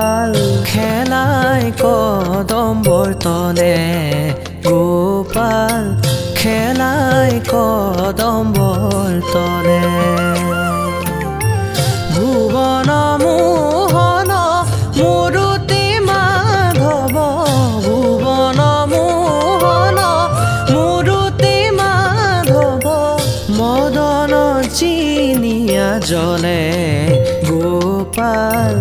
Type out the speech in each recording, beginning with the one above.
গোপাল খেলাই কদম্বৰ তলে গোপাল খেলাই কদম্বৰ তলে ভুৱন মোহন মুৰুতি মাধৱ ভুৱন মোহন মুৰুতি মাধৱ মদন চিনিয়া জলে গোপাল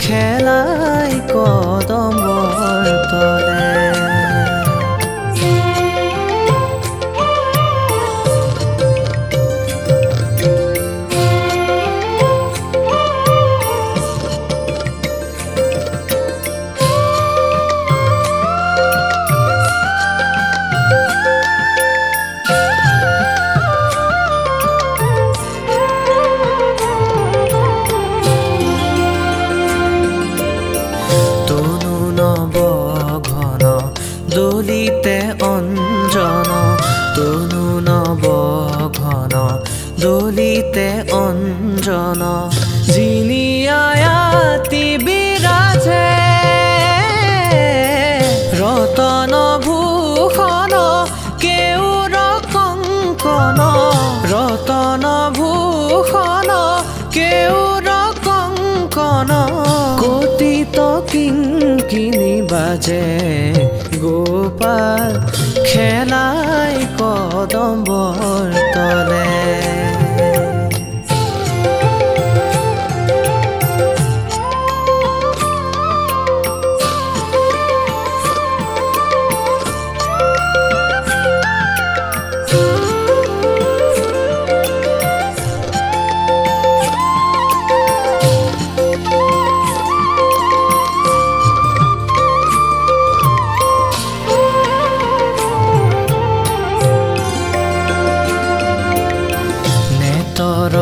খেলাই কদম্বৰ তলে দলিতে অঞ্জন তনু নব ঘন দলিতে অঞ্জন জিলিয়ায়াতি বিৰাজে ৰতন ভূষণ কেউৰ কংকন ৰতন ভূষণ কেউৰ কংকন কতিত কিংকিনি বাজে গোপাল খেলাই কদম্বৰ তলে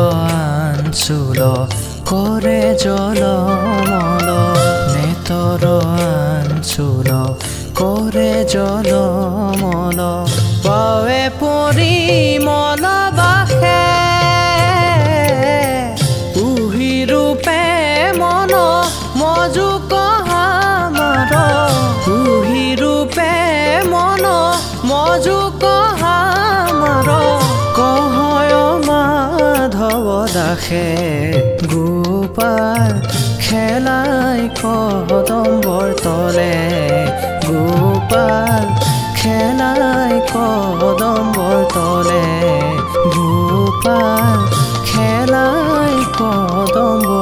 আঞ্চুল কৰে জলমল নেতৰ আঞ্চুল কৰে জলমল পাৱে পৰিমল বাসে উহিৰূপে মন মজুক হামাৰ উহিৰূপে মন মজুক হামাৰ কহয় মাধৱ দাসে গোপাল খেলাই কদম্বৰ তলে গোপাল খেলাই কদম্বৰ তলে গোপাল খেলাই কদম্বৰ